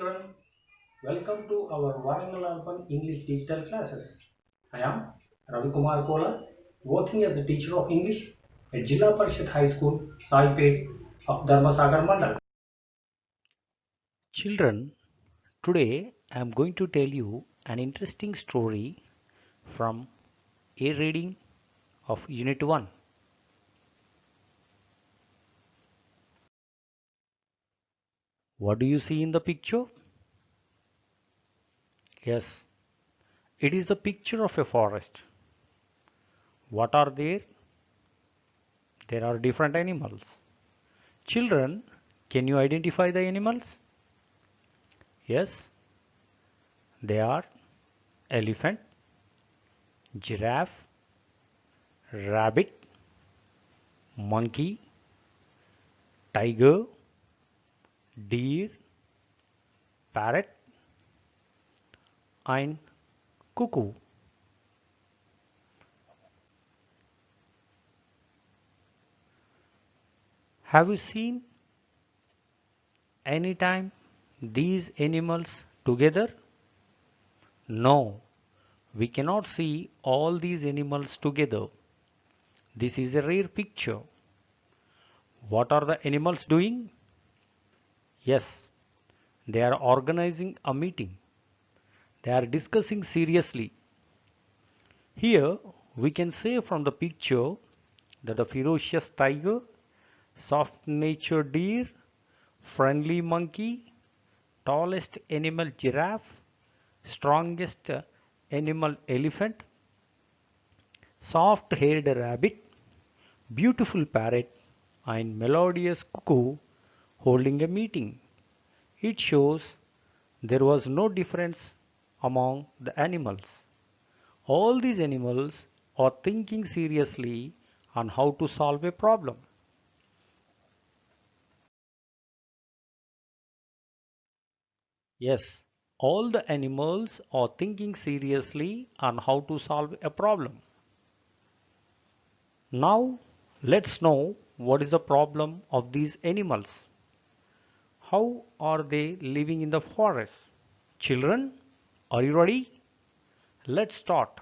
children, welcome to our Warangal Urban English digital classes. I am Ravi Kumar Kola, working as a teacher of English at Jilla Parishad High School, Shaipet of Dharmasagar Mandal. Children, today I am going to tell you an interesting story from a reading of Unit 1. What do you see in the picture? Yes, it is the picture of a forest. What are there? There are different animals. Children, can you identify the animals? Yes, they are elephant, giraffe, rabbit, monkey, tiger, deer, parrot, and cuckoo. Have you seen any time these animals together? No, we cannot see all these animals together. This is a rare picture. What are the animals doing? Yes, they are organizing a meeting. They are discussing seriously. Here we can say from the picture that the ferocious tiger, soft-natured deer, friendly monkey, tallest animal giraffe, strongest animal elephant, soft-haired rabbit, beautiful parrot, and melodious cuckoo holding a meeting. It shows there was no difference among the animals. All these animals are thinking seriously on how to solve a problem. Yes, all the animals are thinking seriously on how to solve a problem. Now, let's know what is the problem of these animals. How are they living in the forest? Children, are you ready? Let's start.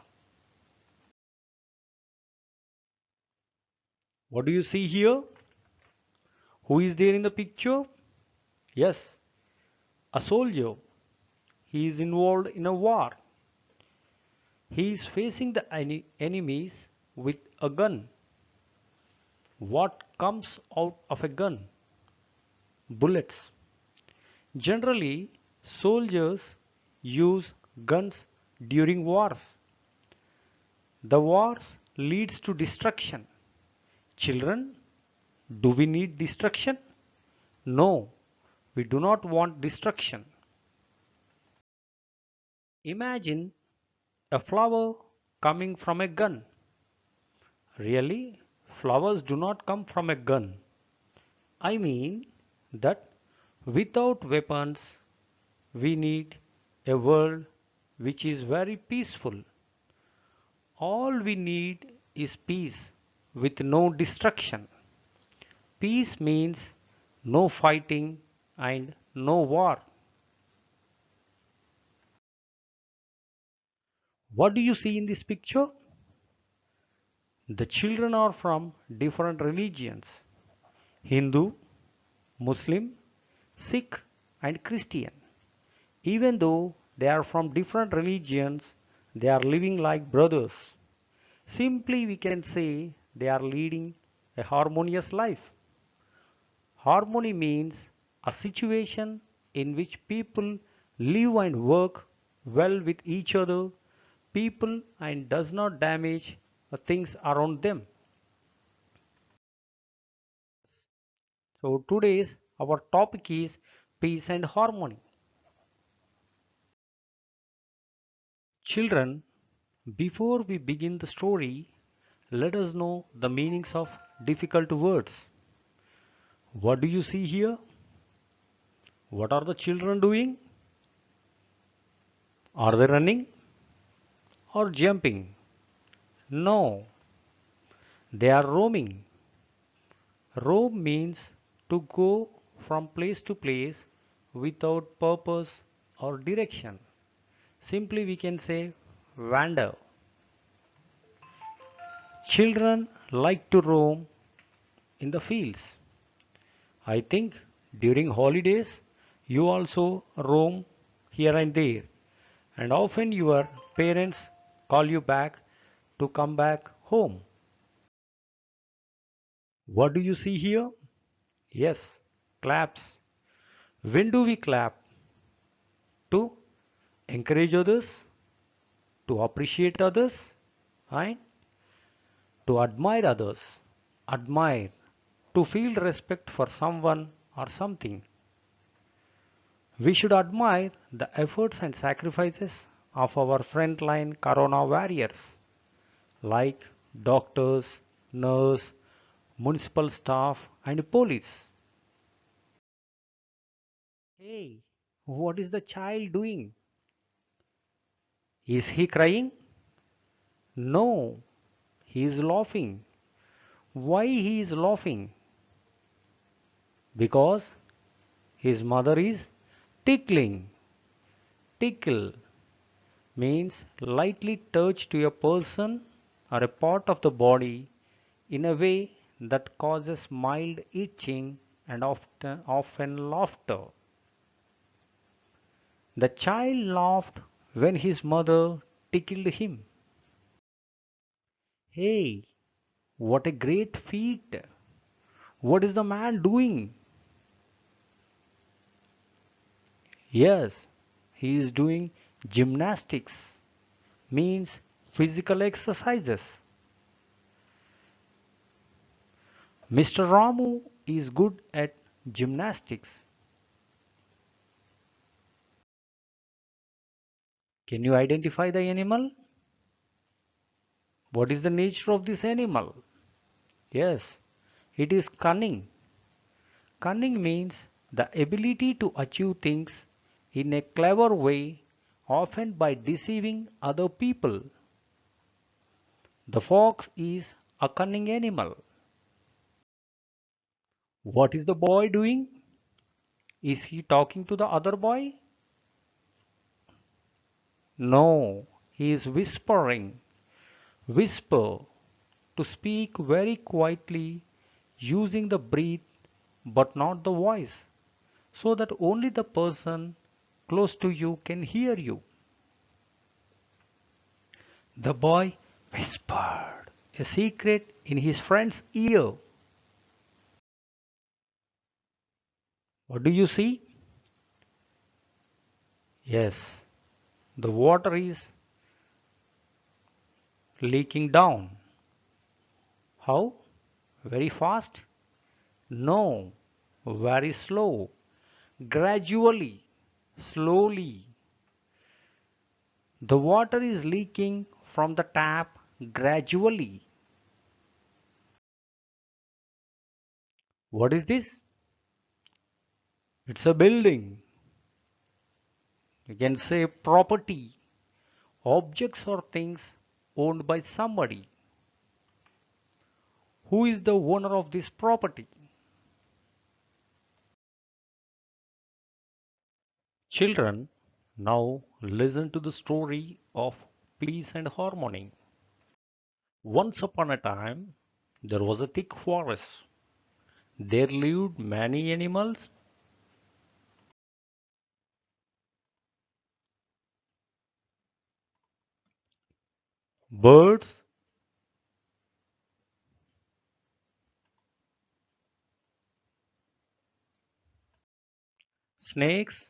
What do you see here? Who is there in the picture? Yes, a soldier. He is involved in a war. He is facing the enemies with a gun. What comes out of a gun? Bullets. Generally, soldiers use guns during wars. The wars leads to destruction. Children, do we need destruction? No, we do not want destruction. Imagine a flower coming from a gun. Really, flowers do not come from a gun. I mean that without weapons, we need a world which is very peaceful. All we need is peace with no destruction. Peace means no fighting and no war. What do you see in this picture? The children are from different religions: Hindu, Muslim, Sikh, and Christian. Even though they are from different religions, they are living like brothers. Simply, we can say they are leading a harmonious life. Harmony means a situation in which people live and work well with each other, people and does not damage the things around them. So today's our topic is peace and harmony. Children, before we begin the story, let us know the meanings of difficult words. What do you see here? What are the children doing? Are they running or jumping? No, they are roaming. Roam means to go from place to place without purpose or direction. Simply we can say wander. Children like to roam in the fields. I think during holidays you also roam here and there, and often your parents call you back to come back home. What do you see here? Yes, claps. When do we clap? To encourage others, to appreciate others, and to admire others. Admire, to feel respect for someone or something. We should admire the efforts and sacrifices of our frontline corona warriors like doctors, nurse, municipal staff and police. Hey, what is the child doing? Is he crying? No, he is laughing. Why he is laughing? Because his mother is tickling. Tickle means lightly touch to a person or a part of the body in a way that causes mild itching and often laughter. The child laughed when his mother tickled him. Hey, what a great feat! What is the man doing? Yes, he is doing gymnastics, means physical exercises. Mr. Ramu is good at gymnastics. Can you identify the animal? What is the nature of this animal? Yes, it is cunning. Cunning means the ability to achieve things in a clever way, often by deceiving other people. The fox is a cunning animal. What is the boy doing? Is he talking to the other boy? No, he is whispering. Whisper, to speak very quietly using the breath but not the voice, so that only the person close to you can hear you. The boy whispered a secret in his friend's ear. What do you see? Yes, the water is leaking down. How? Very fast? No, very slow. Gradually, slowly. The water is leaking from the tap gradually. What is this? It's a building. You can say property, objects or things owned by somebody. Who is the owner of this property? Children, now listen to the story of peace and harmony. Once upon a time, there was a thick forest. There lived many animals, birds, snakes,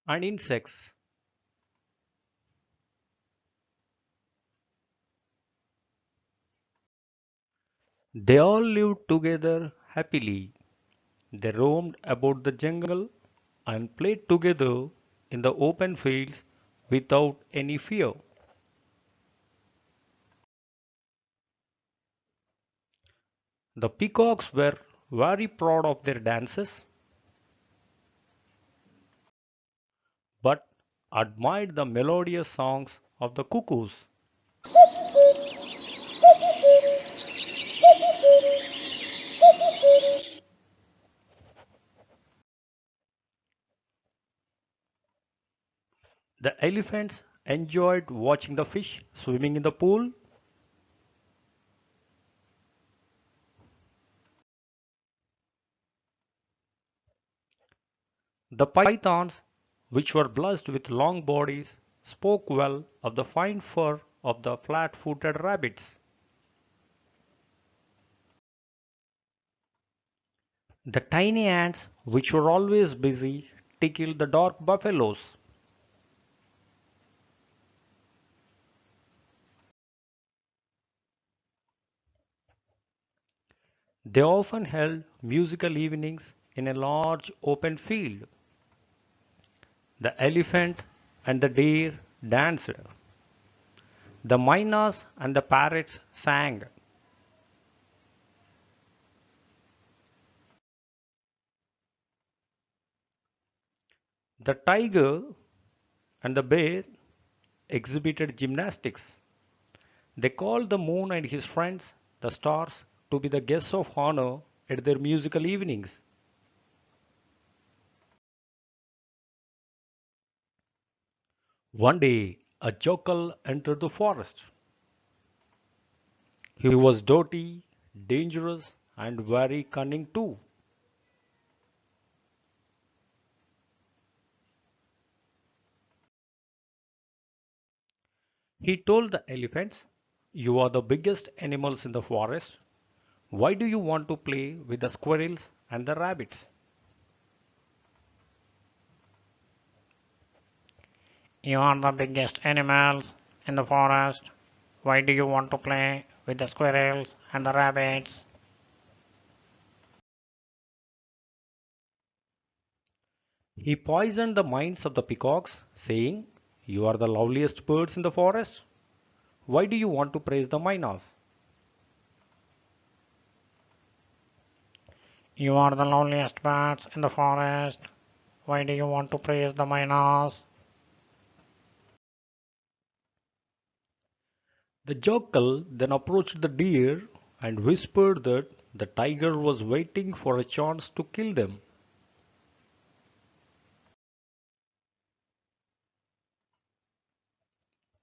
and insects. They all lived together happily. They roamed about the jungle and played together in the open fields without any fear. The peacocks were very proud of their dances, but admired the melodious songs of the cuckoos. The elephants enjoyed watching the fish swimming in the pool. The pythons, which were blessed with long bodies, spoke well of the fine fur of the flat-footed rabbits. The tiny ants, which were always busy, tickled the dark buffaloes. They often held musical evenings in a large open field. The elephant and the deer danced. The mynas and the parrots sang. The tiger and the bear exhibited gymnastics. They called the moon and his friends, the stars, to be the guests of honor at their musical evenings. One day, a jackal entered the forest. He was dirty, dangerous, and very cunning too. He told the elephants, "You are the biggest animals in the forest. Why do you want to play with the squirrels and the rabbits?" You are the biggest animals in the forest. Why do you want to play with the squirrels and the rabbits? He poisoned the minds of the peacocks, saying, "You are the loveliest birds in the forest. Why do you want to praise the mynas?" You are the loneliest birds in the forest. Why do you want to praise the mynas? The jackal then approached the deer and whispered that the tiger was waiting for a chance to kill them.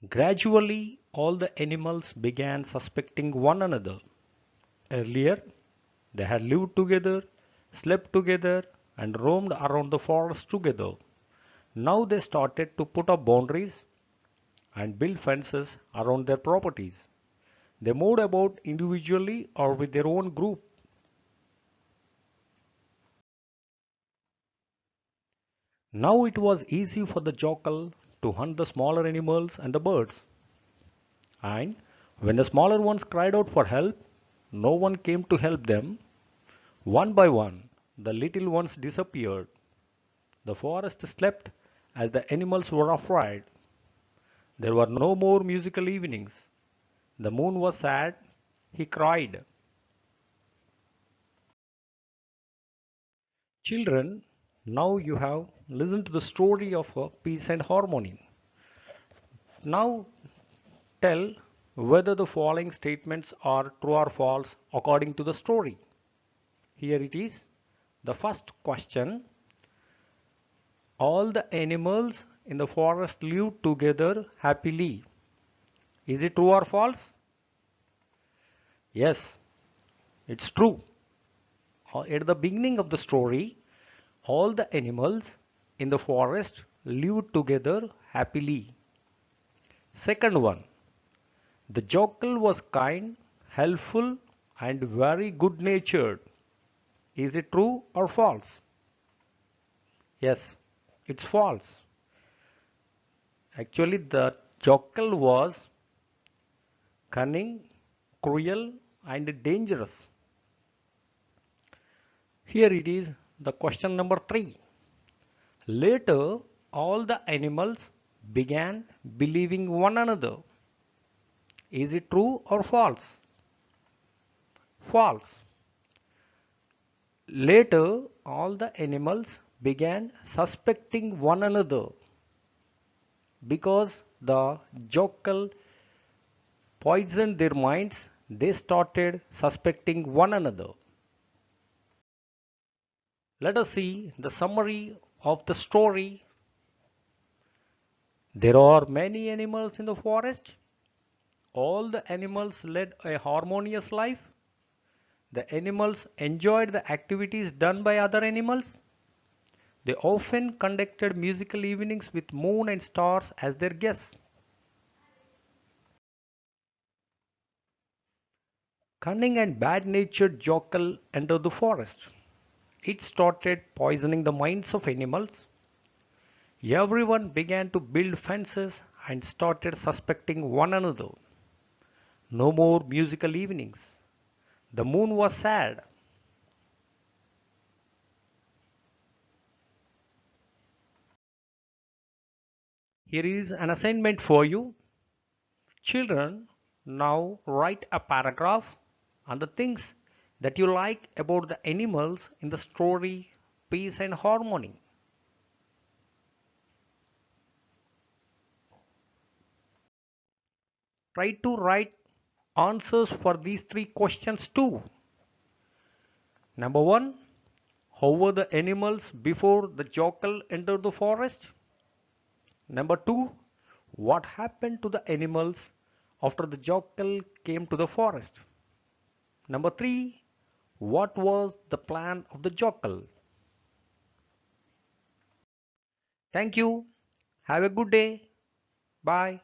Gradually, all the animals began suspecting one another. Earlier, they had lived together, slept together, and roamed around the forest together. Now they started to put up boundaries and build fences around their properties. They moved about individually or with their own group. Now it was easy for the jackal to hunt the smaller animals and the birds. And when the smaller ones cried out for help, no one came to help them. One by one, the little ones disappeared. The forest slept as the animals were afraid. There were no more musical evenings. The moon was sad. He cried. Children, now you have listened to the story of peace and harmony. Now tell whether the following statements are true or false according to the story. Here it is. The first question: all the animals in the forest lived together happily. Is it true or false? Yes, it's true. At the beginning of the story, all the animals in the forest lived together happily. Second one, the jackal was kind, helpful, and very good natured. Is it true or false? Yes, it's false. Actually, the jackal was cunning, cruel, and dangerous. Here it is, the question number 3. Later, all the animals began believing one another. Is it true or false? False. Later, all the animals began suspecting one another because the jackal poisoned their minds. They started suspecting one another. Let us see the summary of the story. There are many animals in the forest. All the animals led a harmonious life. The animals enjoyed the activities done by other animals. They often conducted musical evenings with moon and stars as their guests. Cunning and bad-natured jackal entered the forest. It started poisoning the minds of animals. Everyone began to build fences and started suspecting one another. No more musical evenings. The moon was sad. Here is an assignment for you. Children, now write a paragraph on the things that you like about the animals in the story Peace and Harmony. Try to write answers for these three questions too. Number one, how were the animals before the jackal entered the forest? Number two, what happened to the animals after the jackal came to the forest? Number three, what was the plan of the jackal? Thank you. Have a good day. Bye.